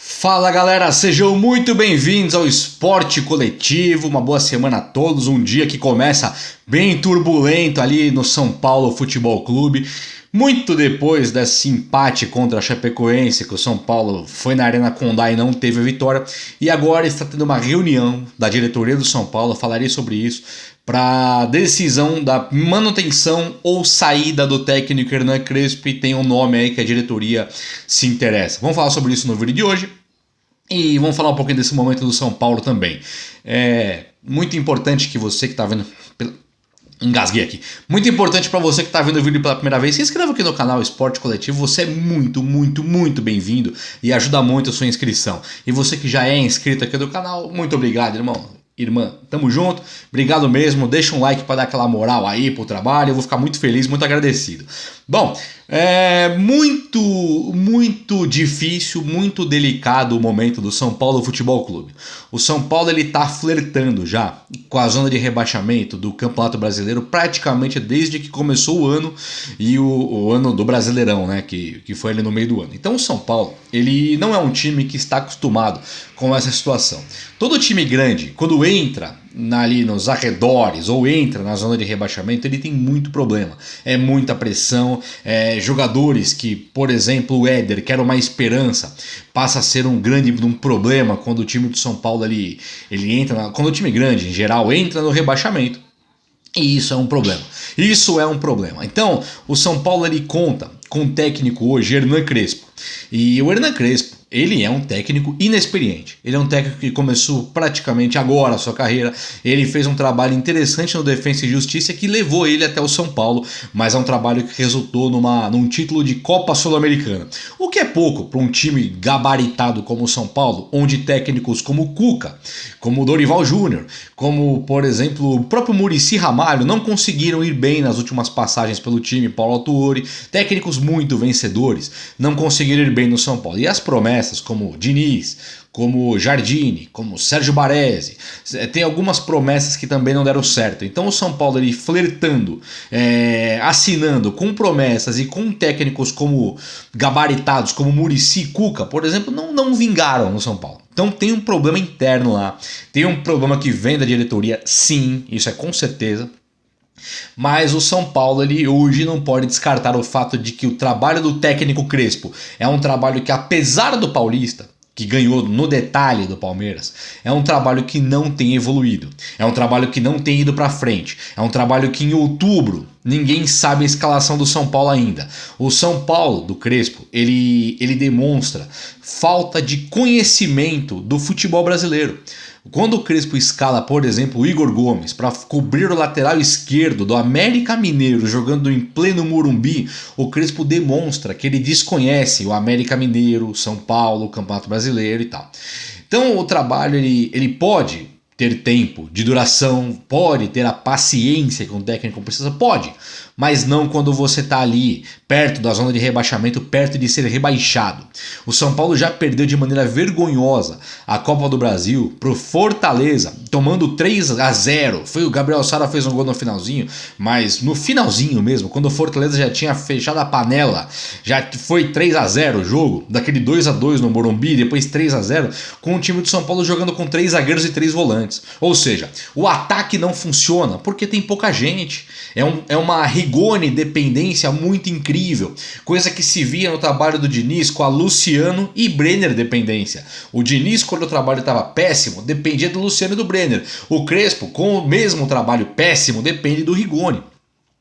Fala galera, sejam muito bem-vindos ao Esporte Coletivo, uma boa semana a todos, um dia que começa bem turbulento ali no São Paulo Futebol Clube, muito depois desse empate contra a Chapecoense, que o São Paulo foi na Arena Condá e não teve a vitória, e agora está tendo uma reunião da diretoria do São Paulo, falarei sobre isso, para decisão da manutenção ou saída do técnico Hernan Crespo, e tem um nome aí que a diretoria se interessa. Vamos falar sobre isso no vídeo de hoje e vamos falar um pouquinho desse momento do São Paulo também. É muito importante que você que está vendo... Engasguei aqui. Muito importante para você que está vendo o vídeo pela primeira vez, se inscreva aqui no canal Esporte Coletivo, você é muito bem-vindo e ajuda muito a sua inscrição. E você que já é inscrito aqui do canal, muito obrigado, irmão. Irmã, tamo junto, obrigado mesmo, deixa um like para dar aquela moral aí pro trabalho, eu vou ficar muito feliz, muito agradecido. Bom, é muito difícil, muito delicado o momento do São Paulo Futebol Clube. O São Paulo ele tá flertando já com a zona de rebaixamento do Campeonato Brasileiro praticamente desde que começou o ano e o ano do Brasileirão, né, que foi ali no meio do ano. Então o São Paulo, ele não é um time que está acostumado com essa situação. Todo time grande, quando entra ali nos arredores ou entra na zona de rebaixamento, ele tem muito problema. É muita pressão, jogadores que, por exemplo, o Éder, que era uma esperança, passa a ser um problema quando o time do São Paulo ele entra, quando o time grande em geral entra no rebaixamento. E isso é um problema. Então, o São Paulo ele conta com o técnico hoje, Hernan Crespo. E o Hernan Crespo, ele é um técnico inexperiente. Ele é um técnico que começou praticamente agora a sua carreira. Ele fez um trabalho interessante no Defensa e Justiça que levou ele até o São Paulo, mas é um trabalho que resultou num título de Copa Sul-Americana. O que é pouco para um time gabaritado como o São Paulo, onde técnicos como o Cuca, como o Dorival Júnior, como, por exemplo, o próprio Muricy Ramalho não conseguiram ir bem nas últimas passagens pelo time, Paulo Autuori, técnicos muito vencedores, não conseguiram ir bem no São Paulo. E as promessas como Diniz, como Jardine, como Sérgio Baresi, tem algumas promessas que também não deram certo. Então o São Paulo ele flertando, assinando com promessas e com técnicos como gabaritados, como Muricy e Cuca, por exemplo, não vingaram no São Paulo. Então tem um problema interno lá, tem um problema que vem da diretoria, sim, isso é com certeza. Mas o São Paulo ele hoje não pode descartar o fato de que o trabalho do técnico Crespo é um trabalho que, apesar do Paulista, que ganhou no detalhe do Palmeiras, é um trabalho que não tem evoluído, é um trabalho que não tem ido para frente, é um trabalho que em outubro ninguém sabe a escalação do São Paulo ainda. O São Paulo do Crespo, ele demonstra falta de conhecimento do futebol brasileiro. Quando o Crespo escala, por exemplo, o Igor Gomes para cobrir o lateral esquerdo do América Mineiro jogando em pleno Morumbi, o Crespo demonstra que ele desconhece o América Mineiro, São Paulo, o Campeonato Brasileiro e tal. Então o trabalho ele pode ter tempo de duração, pode ter a paciência que um técnico precisa, pode, mas não quando você está ali perto da zona de rebaixamento, perto de ser rebaixado. O São Paulo já perdeu de maneira vergonhosa a Copa do Brasil pro Fortaleza, tomando 3-0. O Gabriel Sara fez um gol no finalzinho, mas no finalzinho mesmo, quando o Fortaleza já tinha fechado a panela, já foi 3-0 o jogo, daquele 2-2 no Morumbi, depois 3-0, com o time do São Paulo jogando com 3 zagueiros e 3 volantes. Ou seja, o ataque não funciona porque tem pouca gente. É uma Rigoni dependência muito incrível, coisa que se via no trabalho do Diniz com a Luciano e Brenner dependência. O Diniz, quando o trabalho estava péssimo, dependia do Luciano e do Brenner. O Crespo, com o mesmo trabalho péssimo, depende do Rigoni.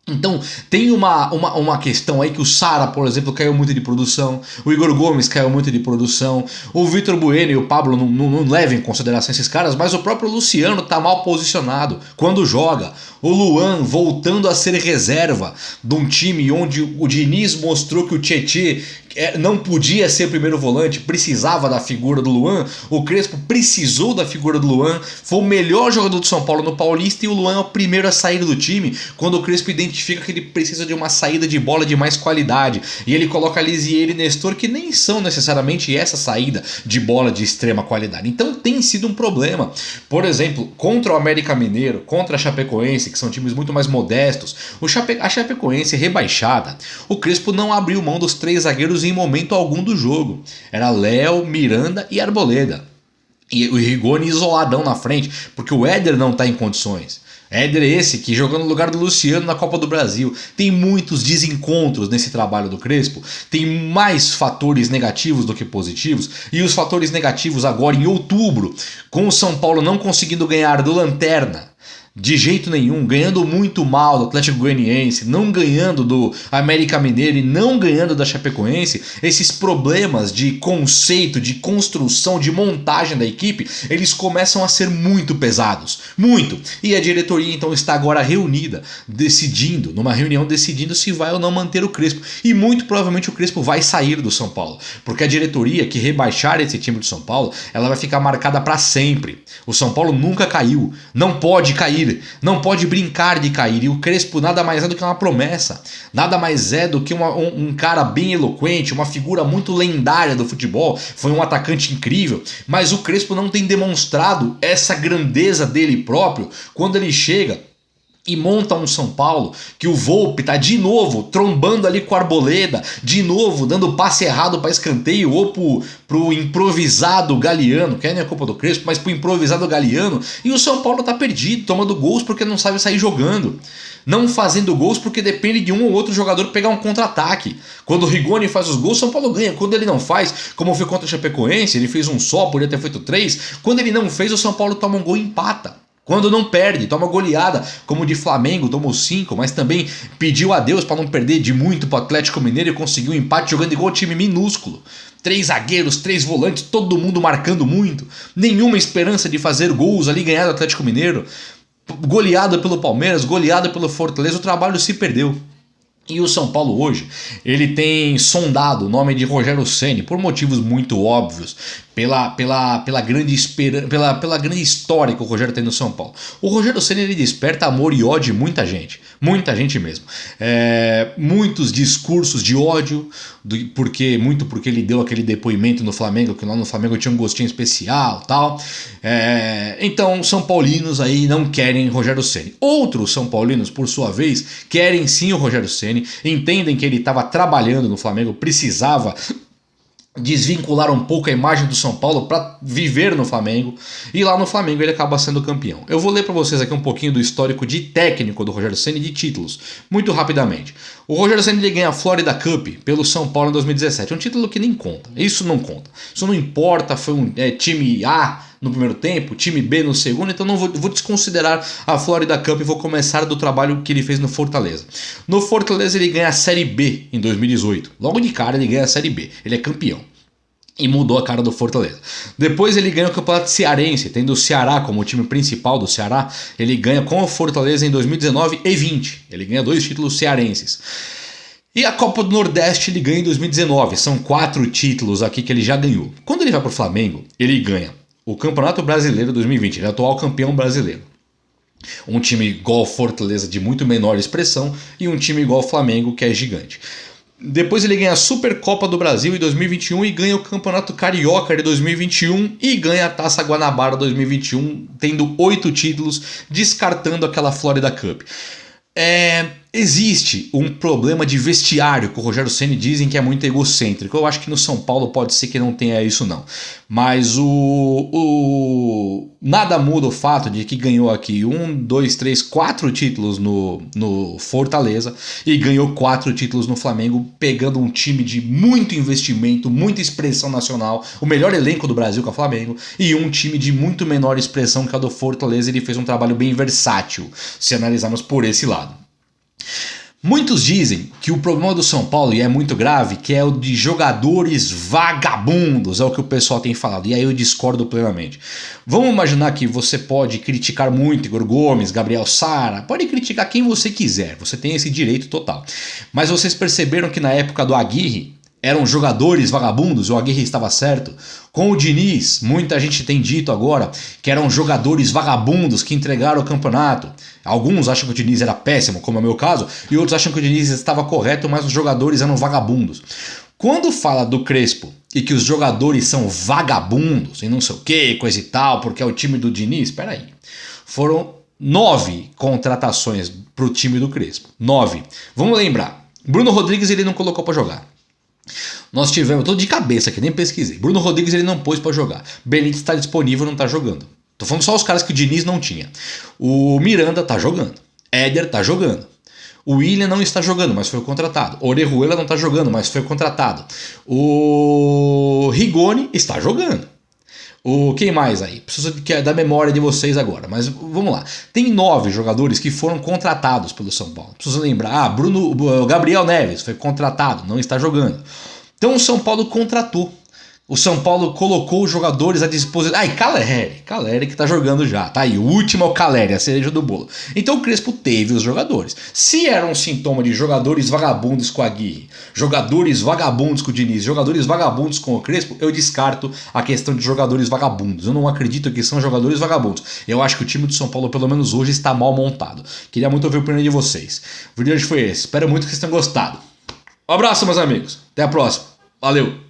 Então tem uma questão aí que o Sara, por exemplo, caiu muito de produção, o Igor Gomes caiu muito de produção, o Vitor Bueno e o Pablo não levam em consideração esses caras, mas o próprio Luciano tá mal posicionado quando joga. O Luan voltando a ser reserva de um time onde o Diniz mostrou que o Tietê não podia ser primeiro volante, precisava da figura do Luan. O Crespo precisou da figura do Luan, foi o melhor jogador do São Paulo no Paulista e o Luan é o primeiro a sair do time quando o Crespo identifica que ele precisa de uma saída de bola de mais qualidade e ele coloca Lisieiro e Nestor, que nem são necessariamente essa saída de bola de extrema qualidade. Então tem sido um problema. Por exemplo, contra o América Mineiro, contra a Chapecoense, que são times muito mais modestos, a Chapecoense rebaixada, o Crespo não abriu mão dos 3 zagueiros em momento algum do jogo. Era Léo, Miranda e Arboleda. E o Rigoni isoladão na frente, porque o Éder não está em condições. Éder é esse que jogando no lugar do Luciano na Copa do Brasil. Tem muitos desencontros nesse trabalho do Crespo. Tem mais fatores negativos do que positivos. E os fatores negativos agora em outubro, com o São Paulo não conseguindo ganhar do Lanterna de jeito nenhum, ganhando muito mal do Atlético Goianiense, não ganhando do América Mineiro e não ganhando da Chapecoense, esses problemas de conceito, de construção, de montagem da equipe, eles começam a ser muito pesados, muito. E a diretoria então está agora reunida, numa reunião decidindo se vai ou não manter o Crespo. E muito provavelmente o Crespo vai sair do São Paulo, porque a diretoria que rebaixar esse time do São Paulo, ela vai ficar marcada para sempre. O São Paulo nunca caiu, não pode cair. Não pode brincar de cair. E o Crespo nada mais é do que uma promessa. Nada mais é do que um cara bem eloquente, uma figura muito lendária do futebol. Foi um atacante incrível. Mas o Crespo não tem demonstrado essa grandeza dele próprio quando ele chega e monta um São Paulo que o Volpi tá de novo trombando ali com a Arboleda, de novo dando passe errado para escanteio ou pro improvisado Galeano, que não é culpa do Crespo, mas pro improvisado Galeano, e o São Paulo tá perdido, tomando gols porque não sabe sair jogando. Não fazendo gols porque depende de um ou outro jogador pegar um contra-ataque. Quando o Rigoni faz os gols, o São Paulo ganha. Quando ele não faz, como foi contra o Chapecoense, ele fez um só, poderia ter feito 3. Quando ele não fez, o São Paulo toma um gol e empata. Quando não perde, toma goleada, como de Flamengo, tomou 5, mas também pediu a Deus para não perder de muito para o Atlético Mineiro e conseguiu um empate jogando igual um time minúsculo. 3 zagueiros, 3 volantes, todo mundo marcando muito. Nenhuma esperança de fazer gols ali, ganhar do Atlético Mineiro. Goleada pelo Palmeiras, goleada pelo Fortaleza, o trabalho se perdeu. E o São Paulo hoje, ele tem sondado o nome de Rogério Ceni por motivos muito óbvios, pela grande história que o Rogério tem no São Paulo. O Rogério Ceni, ele desperta amor e ódio de muita gente mesmo. Muitos discursos de ódio, porque ele deu aquele depoimento no Flamengo, que lá no Flamengo tinha um gostinho especial, tal. Então, São Paulinos aí não querem Rogério Ceni. Outros São Paulinos, por sua vez, querem sim o Rogério Ceni, entendem que ele estava trabalhando no Flamengo, precisava desvincular um pouco a imagem do São Paulo para viver no Flamengo, e lá no Flamengo ele acaba sendo campeão. Eu vou ler para vocês aqui um pouquinho do histórico de técnico do Rogério Ceni, de títulos, muito rapidamente. O Rogério Ceni, ele ganha a Florida Cup pelo São Paulo em 2017, um título que nem conta, isso não conta, isso não importa, foi um time A no primeiro tempo, time B no segundo, então não vou desconsiderar a Florida Cup e vou começar do trabalho que ele fez no Fortaleza. No Fortaleza ele ganha a Série B em 2018, logo de cara ele ganha a Série B, ele é campeão. E mudou a cara do Fortaleza. Depois ele ganha o Campeonato Cearense, tendo o Ceará como o time principal do Ceará. Ele ganha com o Fortaleza em 2019 e 20. Ele ganha 2 títulos cearenses. E a Copa do Nordeste ele ganha em 2019. São 4 títulos aqui que ele já ganhou. Quando ele vai para o Flamengo, ele ganha o Campeonato Brasileiro 2020. Ele é o atual campeão brasileiro. Um time igual Fortaleza de muito menor expressão e um time igual Flamengo que é gigante. Depois ele ganha a Supercopa do Brasil em 2021 e ganha o Campeonato Carioca de 2021 e ganha a Taça Guanabara 2021, tendo 8 títulos, descartando aquela Florida Cup. Existe um problema de vestiário que o Rogério Ceni dizem que é muito egocêntrico. Eu acho que no São Paulo pode ser que não tenha isso não. Mas nada muda o fato de que ganhou aqui 4 títulos no Fortaleza e ganhou 4 títulos no Flamengo, pegando um time de muito investimento, muita expressão nacional, o melhor elenco do Brasil que é o Flamengo, e um time de muito menor expressão que é o do Fortaleza. Ele fez um trabalho bem versátil, se analisarmos por esse lado. Muitos dizem que o problema do São Paulo, e é muito grave, que é o de jogadores vagabundos, é o que o pessoal tem falado, e aí eu discordo plenamente. Vamos imaginar que você pode criticar muito Igor Gomes, Gabriel Sara, pode criticar quem você quiser, você tem esse direito total. Mas vocês perceberam que na época do Aguirre eram jogadores vagabundos, o Aguirre estava certo? Com o Diniz, muita gente tem dito agora que eram jogadores vagabundos que entregaram o campeonato. Alguns acham que o Diniz era péssimo, como é o meu caso, e outros acham que o Diniz estava correto, mas os jogadores eram vagabundos. Quando fala do Crespo e que os jogadores são vagabundos e não sei o que, coisa e tal, porque é o time do Diniz, peraí. Foram 9 contratações para o time do Crespo. 9. Vamos lembrar. Bruno Rodrigues ele não colocou para jogar. Nós tivemos, tô de cabeça aqui, nem pesquisei. Bruno Rodrigues ele não pôs pra jogar. Benítez tá disponível, não tá jogando. Tô falando só os caras que o Diniz não tinha. O Miranda tá jogando. Éder tá jogando. O William não está jogando, mas foi contratado. Orejuela não está jogando, mas foi contratado. O Rigoni está jogando. Quem mais aí? Preciso da memória de vocês agora, mas vamos lá. Tem 9 jogadores que foram contratados pelo São Paulo. Preciso lembrar. Gabriel Neves foi contratado, não está jogando. Então o São Paulo contratou. O São Paulo colocou os jogadores à disposição. Caleri que tá jogando já. Tá aí, o último é o Caleri, a cereja do bolo. Então o Crespo teve os jogadores. Se era um sintoma de jogadores vagabundos com a Aguirre, jogadores vagabundos com o Diniz, jogadores vagabundos com o Crespo, eu descarto a questão de jogadores vagabundos. Eu não acredito que são jogadores vagabundos. Eu acho que o time do São Paulo, pelo menos hoje, está mal montado. Queria muito ouvir a opinião de vocês. O vídeo de hoje foi esse. Espero muito que vocês tenham gostado. Um abraço, meus amigos. Até a próxima. Valeu!